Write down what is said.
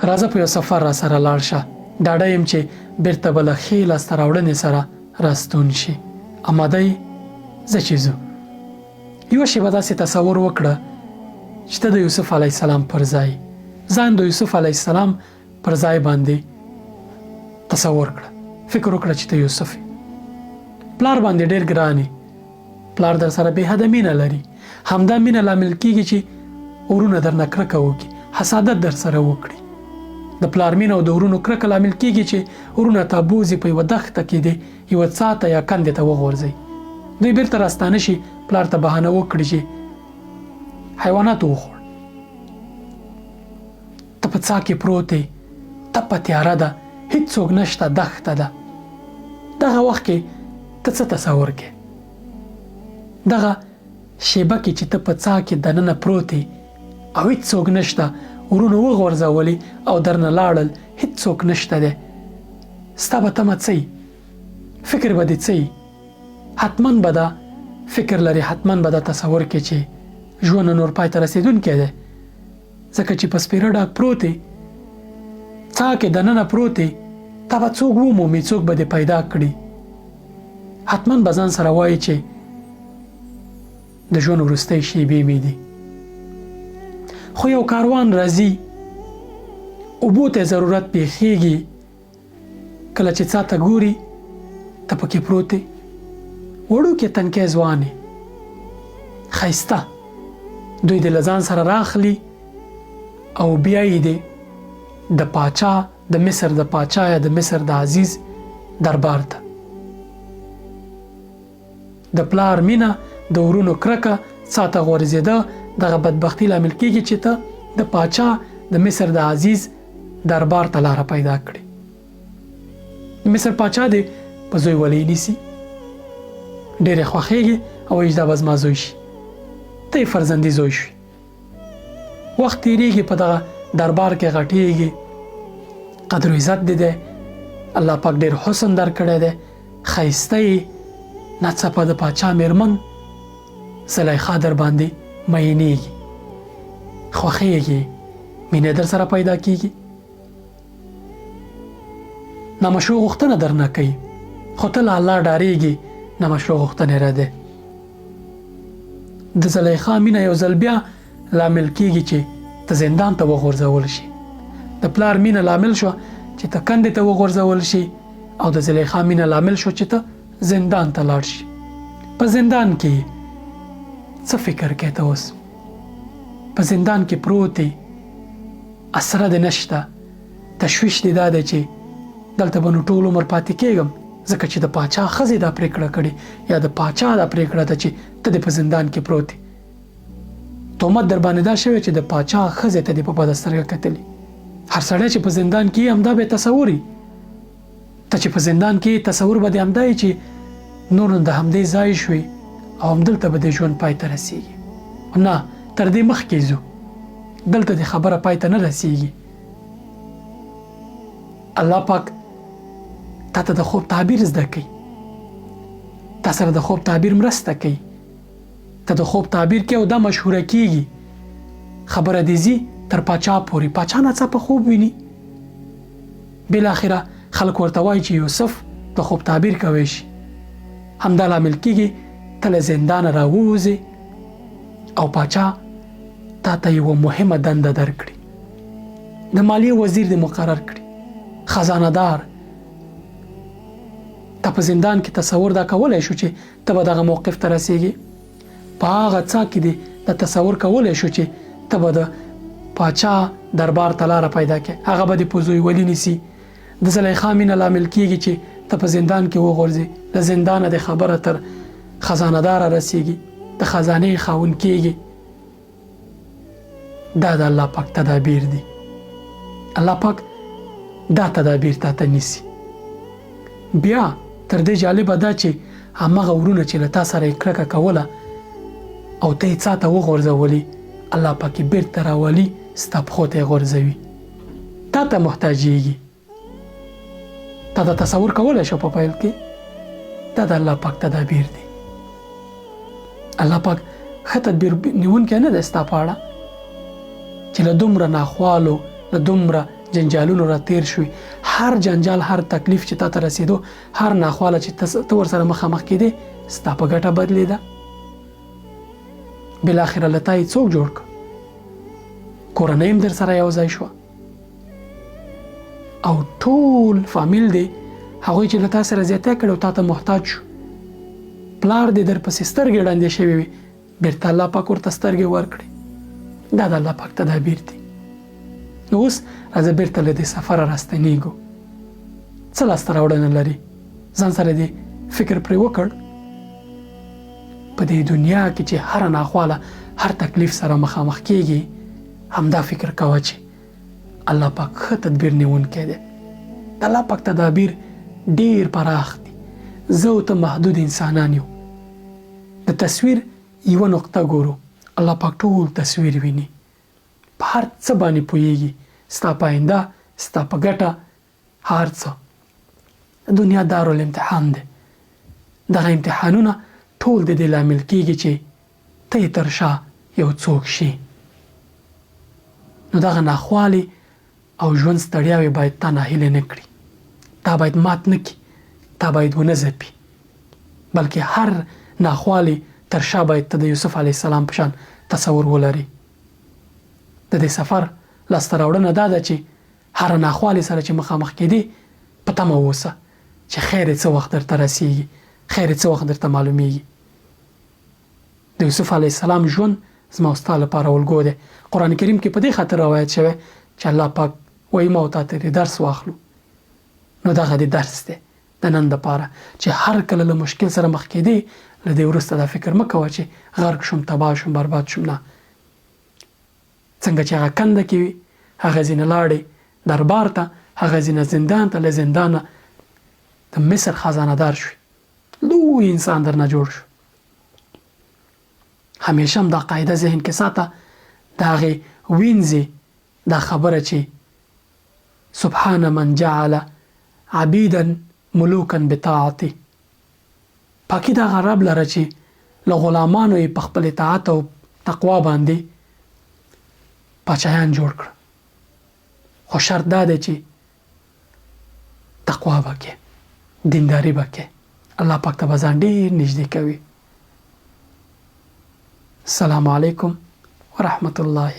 راځه په یو سفر را سره لاړ شه. ډاډه یم چې بیرته به له ښې لاسته راوړنې سره راستون شي. اماده یې؟ زه چې ځو. یوه شېبه داسې تصور وکړه چې ته د یوسف علیه السلام پر ځای ځان د یوسف علیه السلام پر ځای باندې تصور کړه. فکر وکړه چې ته یوسف یې. پلار باندې ډېر ګران یې. پلار در سره بې حده مینه لري. همدا مینه لامل کېږي چې ورونه درنه کرکه وکړي، حسادت در سره وکړي. د پلار مینه او د ورونو کرکه لامل کېږي چې ورونه تا بوځي په یوه دښته کې دی یوه څاه ته یا کندې ته وغورځوي. دوی بیرته راستانه شي، پلار ته بهانه وکړي چې حیواناتو وخوړ. ته په څاه کې پروت یې، تپه تیاره ده، هیڅوک نشته، دښته ده. دغه وخت کې ته څه تصور کې؟ دغه شیبه کې چې ته په څاه کې دننه پروت یې او هیڅوک نشته، ورونه وغورځولي او درنه لاړل، هیڅوک نشته دی، ستا به تمه څه فکر به دې څه حتما به دا فکر لري، حتما به دا تصور کې چې ژوند نور پای ته رسېدونکی دی. ځکه چې په سپېره ډاګ پروت یې، څاه کې دننه پروت یې، تا به څوک ومومي، څوک به دې پیدا کړي. حتما به ځان سره وایي چې د ژوند وروستۍ شېبې مې دي. خو یو کاروان راځي، اوبو ته ضرورت پیښیږي. کله چې څاه ته ګوري، ته پکې پروت یې، وړوکی تنکی ځوان یې، ښایسته. دوی دې له ځان سره راخلي او بیا یې دې د پاچا، د مصر د پاچا یا د مصر د عزیز دربار ته. د پلار مینه، د ورونو کرکه څاه ته غورځېده. دغه بدبختي لامل کېږي چې ته د پاچا، د مصر د عزیز دربار ته لاره پیدا کړي. مصر پاچا دې په زوی ولې نیسي، ډېرې خوښېږي او وایي دا به زما زوی شي. ته یې فرزندي زوی شوي. وخت تېرېږي، په دغه دربار کې غټېږي، قدر و عزت دې دی. الله پاک ډېر حسن درکړی دی، ښایسته یې. ناڅاپه د پاچا مېرمن زلیخا در باندې مینېږي، خوښېږي، مینه در سره پیدا کېږي. نامشروع غوښتنه درنه کوي، خو ته له الله ډارېږي. نامشروع غوښتنې رده. د زلیخا مینه یو ځل بیا لامل کېږي چې ته زندان ته وغورځول شي. د پلار مینه لامل شو چې ته کندې ته وغورځول شي، او د زلیخا مینه لامل شو چې ته زندان ته لاړ شي. په زندان کې څه فکر کوې ته اوس؟ په زندان کې پروت یې، اسره دې نشته، تشویش دې دا دی چې دلته به نو ټول عمر پاتې کېږم، ځکه چې د پاچا ښځې دا پرېکړه کړې، یا د پاچا دا پرېکړه ده چې ته دې په زندان کې پروت یې. تهمت در باندې دا شوی چې د پاچا ښځې ته دې په بده سترګه کتلي. هر سړی چې په زندان کې همدا به تصور وي. ته چې په زندان کې تصور به دې همدا وي چې نور نو د همدې ځای شوي او همدلته به دې ژوند پای ته رسېږي. نه، تر دې مخکې ځو، دلته دې خبره پای ته نه رسېږي. الله پاک تا ته د خوب تعبیر زده کوي، تا سره د خوب تعبیر مرسته کوي. ته د خوب تعبیر کې او دا مشهوره کېږي، خبره دې ځي تر پاچا پورې. پاچا ناڅاپه خوب ویني، بالاخره خلک ورته وایي چې یوسف د خوب تعبیر کوی شي. همدا لامل کېږي ته له زندانه راووځې او پاچا تا ته یوه مهمه دنده درکړي. د مالیې وزیر دې مقرر کړي، خزانه دار. ته په زندان کې تصور دا کولی شو چې ته به دغه موقف ته رسېږي. په هغه څاه کې دې دا تصور کولی شو چې ته به د پاچا دربار ته لاره پیدا کړې، هغه به دې په زوی ولي نیسي. د زلیخا مینه لامل کېږي چې ته په زندان کې وغورځې، د زندانه د خبره تر خزانه داره رسېږي، د خزانې خاوند کېږي. دا د الله پاک تدابیر دي. الله پاک دا تدابیر تا ته نیسي. بیا تر دې جالبه دا چې همغه ورونه چې له تا سره یې کرکه کوله او ته یې څاه ته وغورځولي، الله پاک یې بیرته راولي، ستا پښو ته یې غورځوي، تا ته محتاجېږي. تا دا تصور کولی شو په پیل کې؟ دا د الله پاک تدابیر دي. الله پاک ښه تدبیر نیونکی نه دی ستا په اړه چې له دومره ناخوالو، له دومره جنجالونو را تیر شوي، هر جنجال، هر تکلیف چې تا ته رسېدو، هر ناخواله چې ته ورسره مخامخ کېدې، ستا په ګټه بدلېده. بالاخره له تا یې څوک جوړ کړ؟ کورنۍ هم در سره یو ځای شوه او ټول فامیل دی هغوی چې له تا سره زیاتی کړی او تا ته محتاج شو. پلار دې در پسې سترګې ړندې شوې وي، بیرته الله پاک ورته سترګې ورکړي. دا د الله پاک تدابیر دي. نو اوس راځه بیرته له دې سفره راستنېږو. څه لاسته راوړنه لري؟ ځان سره دې فکر پرې وکړ؟ په دې دنیا کې چې هر ناخواله، هر تکلیف سره مخامخ کېږي، همدا فکر کوه چې الله پاک ښه تدبیر نیونکی دی. د الله پاک تدابیر ډېر پراخ دي. زه او ته محدود انسانان یو. د تصویر یوه نقطه ګورو، الله پاک ټول تصویر ویني، په هر څه باندې پوهیږي، ستا په آینده، ستا په ګټه، هر څه. دنیا دارالامتحان دی. دغه امتحانونه ټول د دې لامل کېږي چې ته یې تر شا یو څوک شي. نو دغه ناخوالې او ژوند ستړیاوې باید تا ناهیلې نه کړي، تا باید مات نه کړي، تا باید ونه ځپي، بلکې هر ناخوالې تر شا باید ته د یوسف علیه السلام په شان تصور ولري. د دې سفر لاسته راوړنه دا ده چې هر ناخوالې سره چې مخامخ کېدې، په تمه اوسه چې خیر څه وخت درته رسیږي، خیر څه وخت درته معلومیږي. د یوسف علیه السلام ژوند زما او ستا لپاره الګو دی. قرآن کریم کې په دې خاطر روایت شوی چې الله پاک وایي ما او تا ترې درس واخلو. نو دغه د درس دی د نن دپاره چې هر کله له مشکل سره مخ کېدې، له دې وروسته دا فکر مه کوه چې غرق شوم، تباه شوم، برباد شوم. نه، څنګه چې هغه کنده کې وي، هغه ځینې لاړې دربار ته، هغه ځینې زندان ته، له زندانه د مصر خزانه دار شوي، لوی انسان درنه جوړ شو. همیشه هم دا قاعده ذهن کې ساته، د هغې وینځي دا خبره چې سبحان من جعل عبیدا ملوکا بطاعته. پاکی دا هغه رب لره چې له غلامانو یې په خپل اطاعت او تقوا باندې پاچایان جوړ کړه. خو شرط دا دی چې تقوا به کې، دینداري به کې، الله پاک ته به ځان ډېر نږدې کوي. السلام علیکم ورحمة الله